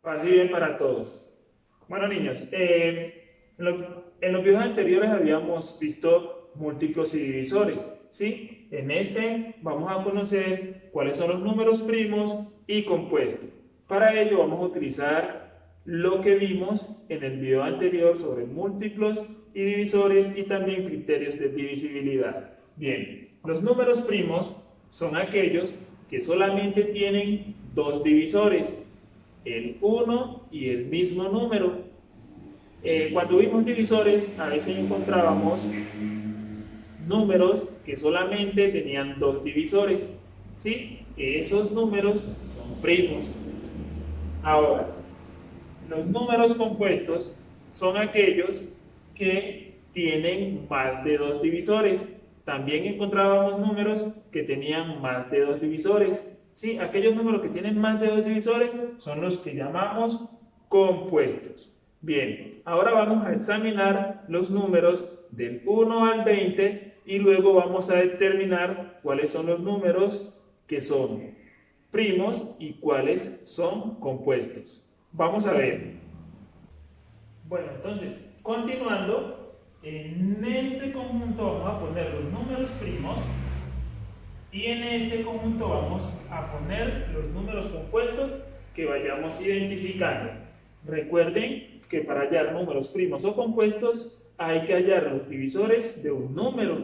Paz y bien para todos. Bueno, niños, en los videos anteriores habíamos visto múltiplos y divisores, ¿sí? En este vamos a conocer cuáles son los números primos y compuestos. Para ello vamos a utilizar lo que vimos en el video anterior sobre múltiplos y divisores y también criterios de divisibilidad. Bien, los números primos son aquellos que solamente tienen dos divisores, el 1 y el mismo número. Cuando vimos divisores, a veces encontrábamos números que solamente tenían dos divisores, ¿sí? Esos números son primos. Ahora, los números compuestos son aquellos que tienen más de dos divisores. También encontrábamos números que tenían más de dos divisores. ¿Sí? Aquellos números que tienen más de dos divisores son los que llamamos compuestos. Bien, ahora vamos a examinar los números del 1 al 20 y luego vamos a determinar cuáles son los números que son primos y cuáles son compuestos. Vamos a ver. Bueno, entonces, continuando, en este conjunto vamos a poner los números primos y en este conjunto vamos a poner los números compuestos que vayamos identificando. Recuerden que para hallar números primos o compuestos hay que hallar los divisores de un número.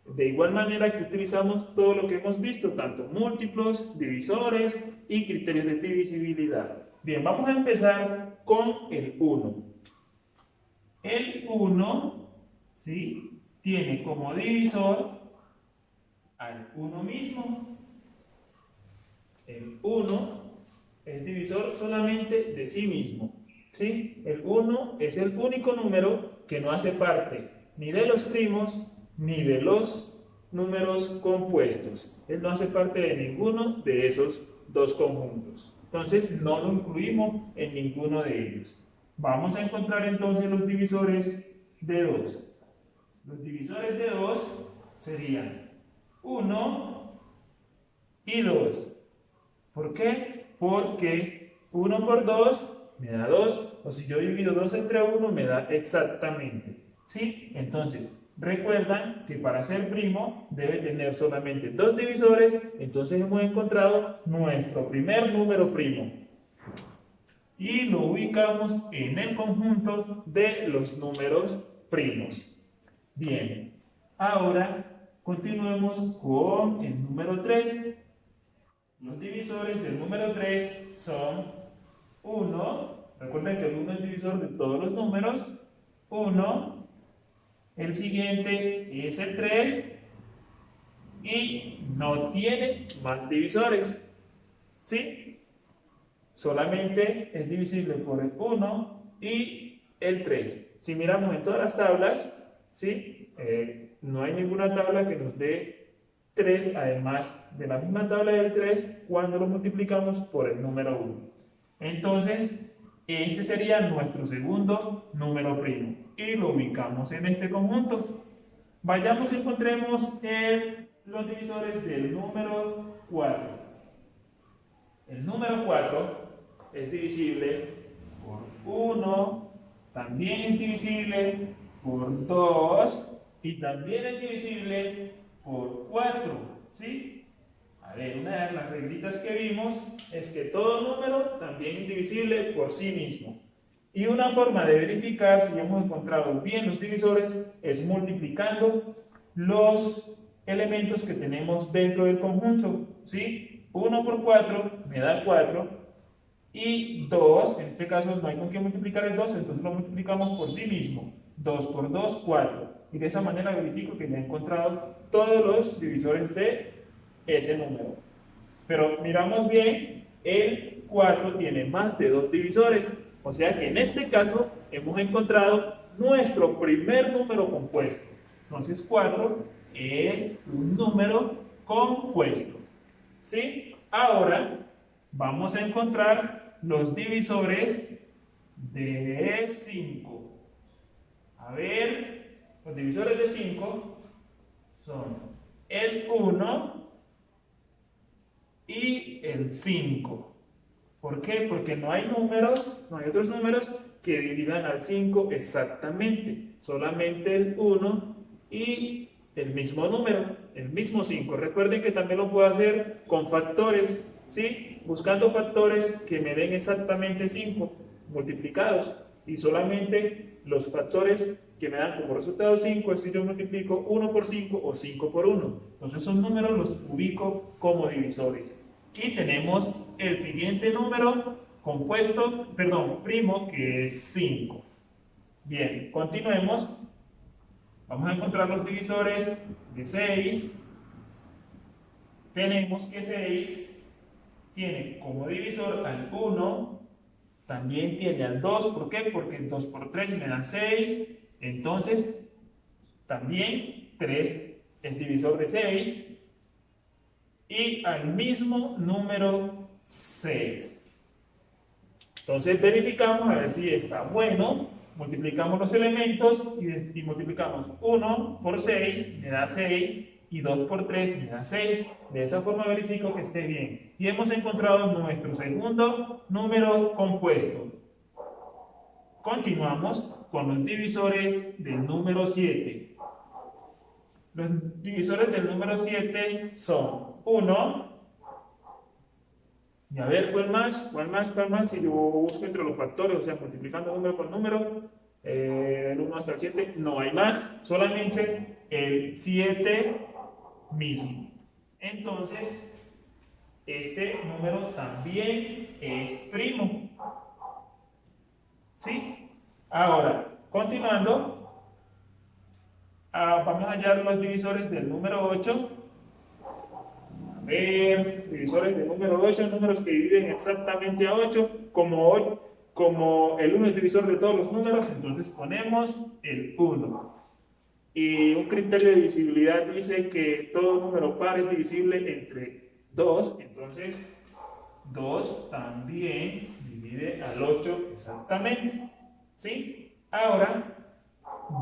De igual manera que utilizamos todo lo que hemos visto, tanto múltiplos, divisores y criterios de divisibilidad. Bien, vamos a empezar con el 1. El 1, ¿sí?, tiene como divisor al 1 mismo. El 1 es divisor solamente de sí mismo, ¿sí? El 1 es el único número que no hace parte ni de los primos ni de los números compuestos. Él no hace parte de ninguno de esos dos conjuntos. Entonces no lo incluimos en ninguno de ellos. Vamos a encontrar entonces los divisores de 2. Los divisores de 2 serían 1 y 2. ¿Por qué? Porque 1 por 2 me da 2, o si yo divido 2 entre 1 me da exactamente. ¿Sí? Entonces, recuerdan que para ser primo debe tener solamente dos divisores, entonces hemos encontrado nuestro primer número primo. Y lo ubicamos en el conjunto de los números primos. Bien, ahora continuemos con el número 3. Los divisores del número 3 son 1, recuerden que el 1 es divisor de todos los números, 1, el siguiente es el 3 y no tiene más divisores, ¿sí? Solamente es divisible por el 1 y el 3. Si miramos en todas las tablas, ¿sí?, no hay ninguna tabla que nos dé 3, además de la misma tabla del 3, cuando lo multiplicamos por el número 1. Entonces, este sería nuestro segundo número primo y lo ubicamos en este conjunto. Vayamos y encontremos los divisores del número 4. El número 4 es divisible por 1, también es divisible por 2 y también es divisible por 4, ¿sí? A ver, una de las reglitas que vimos es que todo número también es divisible por sí mismo. Y una forma de verificar si hemos encontrado bien los divisores es multiplicando los elementos que tenemos dentro del conjunto, ¿sí? 1 por 4 me da 4 y 2, en este caso no hay con qué multiplicar el 2, entonces lo multiplicamos por sí mismo. 2 por 2, 4. Y de esa manera verifico que me he encontrado todos los divisores de ese número. Pero miramos bien, el 4 tiene más de dos divisores, o sea que en este caso hemos encontrado nuestro primer número compuesto. Entonces 4 es un número compuesto, ¿sí? Ahora vamos a encontrar los divisores de 5. A ver, los divisores de 5 son el 1 y el 5. ¿Por qué? Porque no hay otros números que dividan al 5 exactamente. Solamente el 1 y el mismo número, el mismo 5. Recuerden que también lo puedo hacer con factores, ¿sí? Buscando factores que me den exactamente 5 multiplicados. Y solamente los factores que me dan como resultado 5 es si yo multiplico 1 por 5 o 5 por 1. Entonces esos números los ubico como divisores. Y tenemos el siguiente número compuesto, perdón, primo, que es 5. Bien, continuemos. Vamos a encontrar los divisores de 6. Tenemos que 6 tiene como divisor al 1, también tiene al 2. ¿Por qué? Porque 2 por 3 me da 6. Entonces, también 3 es divisor de 6. Y al mismo número 6. Entonces verificamos a ver si está bueno. Multiplicamos los elementos y multiplicamos 1 por 6, me da 6, y 2 por 3 me da 6. De esa forma verifico que esté bien. Y hemos encontrado nuestro segundo número compuesto. Continuamos con los divisores del número 7. Los divisores del número 7 son 1. Y a ver, ¿cuál más? ¿Cuál más? ¿Cuál más? Si yo busco entre los factores, o sea, multiplicando número por número, el 1 hasta el 7, no hay más, solamente el 7 mismo. Entonces, este número también es primo. ¿Sí? Ahora, continuando, vamos a hallar los divisores del número 8. Divisores del número 8, números que dividen exactamente a 8, como el 1 es divisor de todos los números, entonces ponemos el 1. Y un criterio de divisibilidad dice que todo número par es divisible entre 2, entonces 2 también divide al 8 exactamente. ¿Sí? Ahora,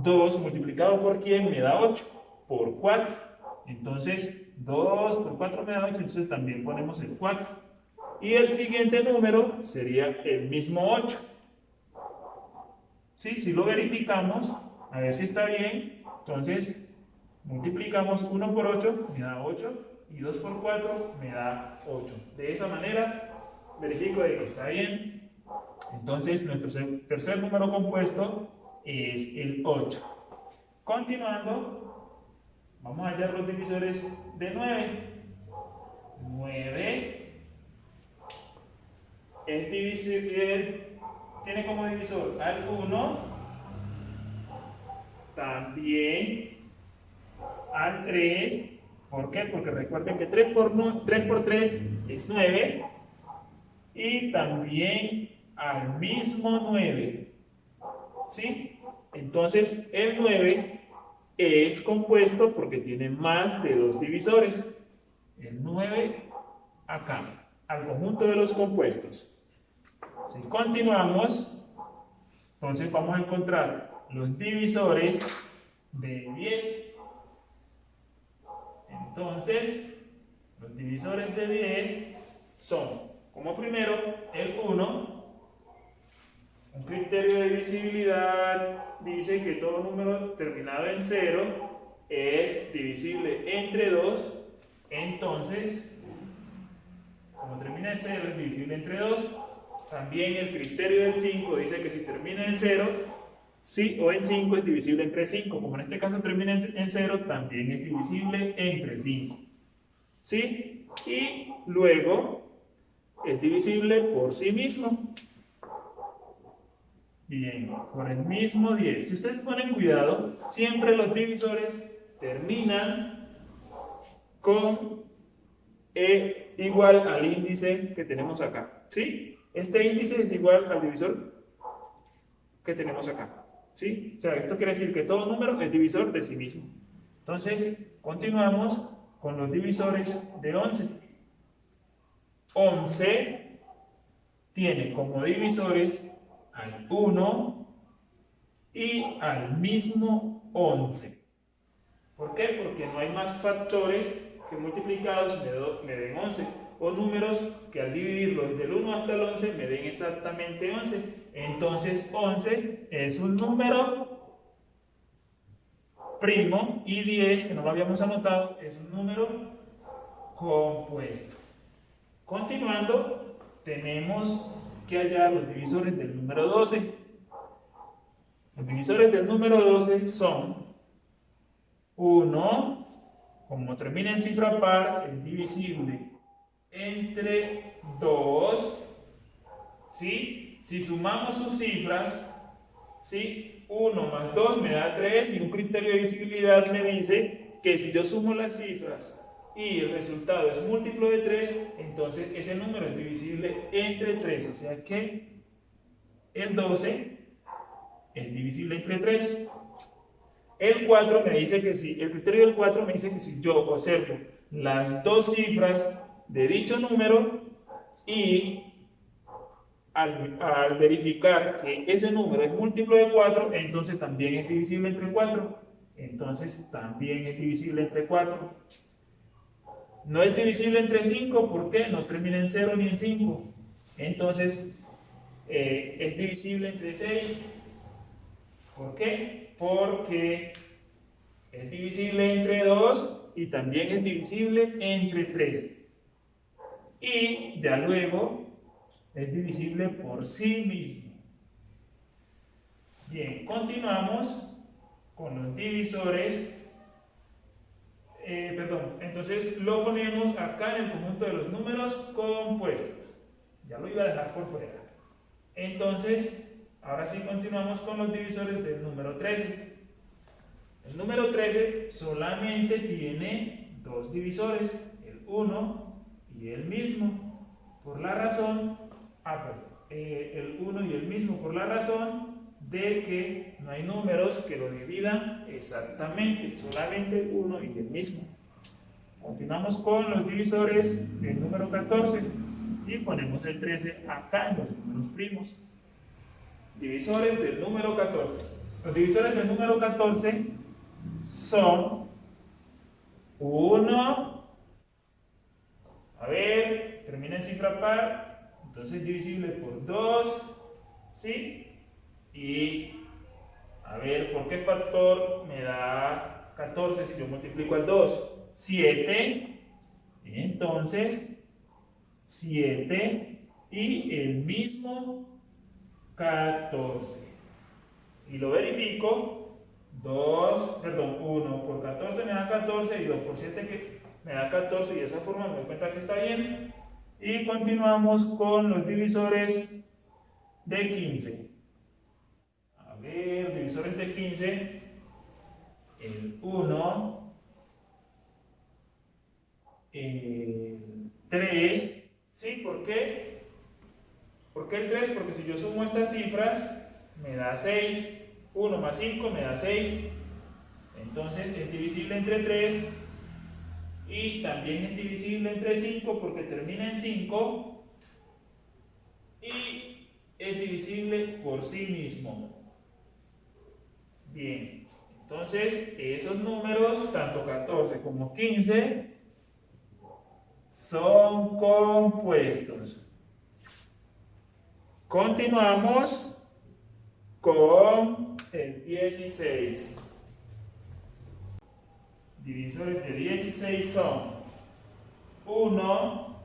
2 multiplicado por ¿quién? Me da 8, por 4. Entonces, 2 por 4 me da 8, entonces también ponemos el 4. Y el siguiente número sería el mismo 8. ¿Sí? Si lo verificamos, a ver si está bien, entonces multiplicamos 1 por 8, me da 8, y 2 por 4 me da 8. De esa manera, verifico de que está bien. Entonces, nuestro tercer número compuesto es el 8. Continuando, vamos a hallar los divisores de 9. 9 es divisible, tiene como divisor al 1, también al 3. ¿Por qué? Porque recuerden que 3 por 3 es 9, y también al mismo 9. ¿Sí? Entonces el 9 es compuesto porque tiene más de 2 divisores. El 9 acá, al conjunto de los compuestos. Si continuamos, entonces vamos a encontrar los divisores de 10. Entonces, los divisores de 10 son, como primero, el 1. Un criterio de divisibilidad dice que todo número terminado en 0 es divisible entre 2. Entonces, como termina en 0 es divisible entre 2. También el criterio del 5 dice que si termina en 0, sí, o en 5 es divisible entre 5. Como en este caso termina en 0, también es divisible entre 5. ¿Sí? Y luego es divisible por sí mismo. Bien, por el mismo 10. Si ustedes ponen cuidado, siempre los divisores terminan con E igual al índice que tenemos acá. ¿Sí? Este índice es igual al divisor que tenemos acá. ¿Sí? O sea, esto quiere decir que todo número es divisor de sí mismo. Entonces, continuamos con los divisores de 11. 11 tiene como divisores al 1 y al mismo 11. ¿Por qué? Porque no hay más factores que multiplicados me den 11. o números que al dividirlos desde el 1 hasta el 11 me den exactamente 11. Entonces 11 es un número primo y 10, que no lo habíamos anotado, es un número compuesto. Continuando, tenemos que hallar los divisores del número 12. Los divisores del número 12 son 1, como termina en cifra par, es divisible entre 2, ¿sí? Si sumamos sus cifras, ¿sí? 1 más 2 me da 3 y un criterio de divisibilidad me dice que si yo sumo las cifras y el resultado es múltiplo de 3, entonces ese número es divisible entre 3, o sea que el 12 es divisible entre 3. El 4 me dice que sí, el criterio del 4 me dice que si yo observo las dos cifras de dicho número y al verificar que ese número es múltiplo de 4, entonces también es divisible entre 4. Entonces también es divisible entre 4. No es divisible entre 5, ¿por qué? No termina en 0 ni en 5. Entonces es divisible entre 6. ¿Por qué? Porque es divisible entre 2 y también es divisible entre 3. Y ya luego es divisible por sí mismo. Bien, continuamos con los divisores. Entonces lo ponemos acá en el conjunto de los números compuestos. Ya lo iba a dejar por fuera. Entonces, ahora sí continuamos con los divisores del número 13. El número 13 solamente tiene dos divisores, el 1 y el mismo, por la razón, el 1 y el mismo por la razón de que no hay números que lo dividan exactamente, solamente el 1 y el mismo. Continuamos con los divisores del número 14 y ponemos el 13 acá en los números primos. Divisores del número 14. Los divisores del número 14 son 1, a ver, termina en cifra par, entonces divisible por 2, ¿sí? Y, a ver, ¿por qué factor me da 14 si yo multiplico al 2? 7, entonces 7 y el mismo 14. Y lo verifico. 1 por 14 me da 14 y 2 por 7 que me da 14 y de esa forma me doy cuenta que está bien. Y continuamos con los divisores de 15. A ver, divisores de 15. El 1, el 3. ¿Sí? ¿Por qué? ¿Por qué el 3? Porque si yo sumo estas cifras me da 6. 1 más 5 me da 6. Entonces es divisible entre 3 y también es divisible entre 5 porque termina en 5 y es divisible por sí mismo. Bien, entonces esos números, tanto 14 como 15, son compuestos. Continuamos con el 16. Divisores de 16 son 1,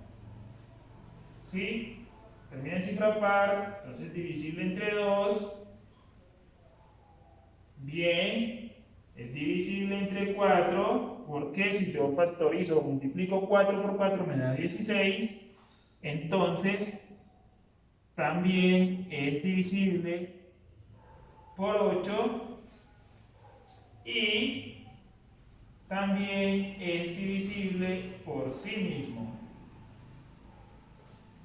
¿sí? Termina en cifra par, entonces divisible entre 2. Bien, es divisible entre 4, porque si yo factorizo o multiplico 4 por 4 me da 16. Entonces, también es divisible por 8 y también es divisible por sí mismo.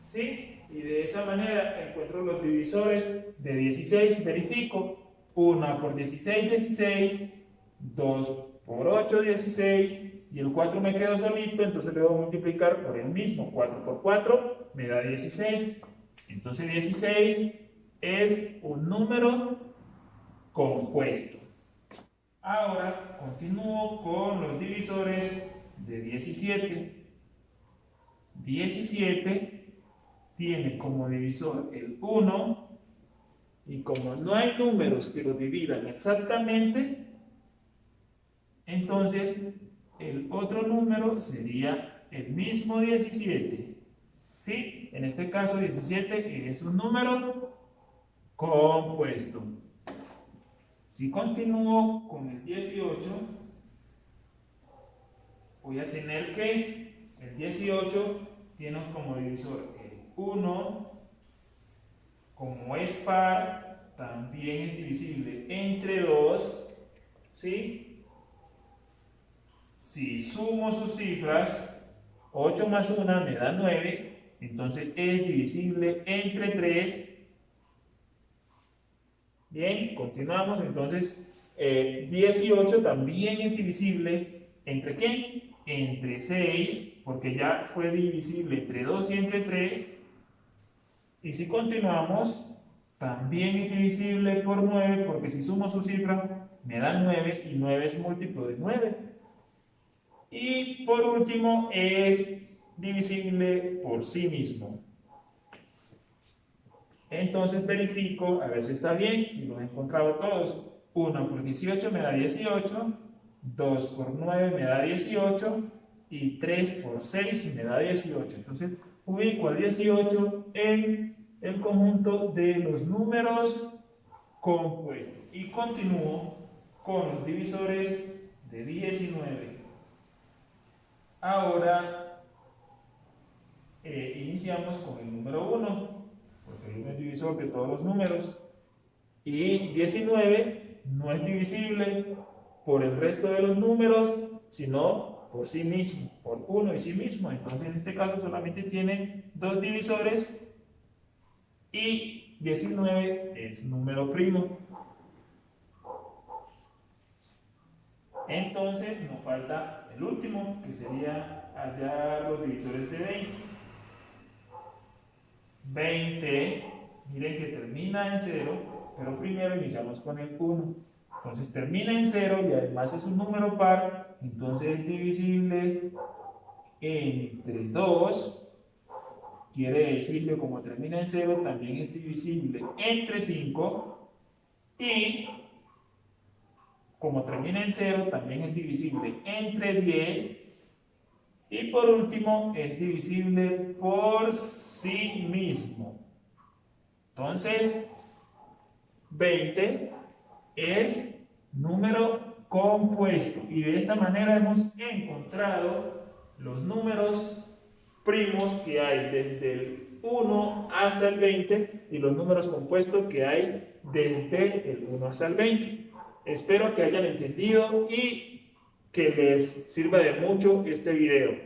¿Sí? Y de esa manera encuentro los divisores de 16, verifico. 1 por 16, 16, 2 por 8, 16, y el 4 me quedo solito, entonces le voy a multiplicar por el mismo. 4 por 4 me da 16. Entonces 16 es un número compuesto. Ahora continúo con los divisores de 17. 17 tiene como divisor el 1, y como no hay números que lo dividan exactamente, entonces el otro número sería el mismo 17. ¿Sí? En este caso 17 es un número compuesto. Si continúo con el 18, voy a tener que el 18 tiene como divisor el 1, como es par, también es divisible entre 2, ¿sí? Si sumo sus cifras, 8 más 1 me da 9, entonces es divisible entre 3. Bien, continuamos. Entonces, 18 también es divisible ¿entre qué? Entre 6, porque ya fue divisible entre 2 y entre 3. Y si continuamos, también es divisible por 9, porque si sumo su cifra, me da 9, y 9 es múltiplo de 9. Y por último, es divisible por sí mismo. Entonces verifico a ver si está bien, si los he encontrado todos. 1 por 18 me da 18, 2 por 9 me da 18, y 3 por 6 me da 18. Entonces ubico al 18 en el conjunto de los números compuestos. Y continúo con los divisores de 19. Ahora iniciamos con el número 1, porque es el divisor de todos los números. Y 19 no es divisible por el resto de los números, sino por sí mismo, por 1 y sí mismo. Entonces en este caso solamente tiene dos divisores, y 19 es número primo. Entonces nos falta el último, que sería hallar los divisores de 20. 20, miren que termina en 0, pero primero iniciamos con el 1. Entonces termina en 0 y además es un número par, entonces es divisible entre 2. Quiere decir que como termina en 0, también es divisible entre 5. Y como termina en 0, también es divisible entre 10. Y por último, es divisible por sí mismo. Entonces, 20 es número compuesto. Y de esta manera hemos encontrado los números primos que hay desde el 1 hasta el 20 y los números compuestos que hay desde el 1 hasta el 20. Espero que hayan entendido y que les sirva de mucho este video.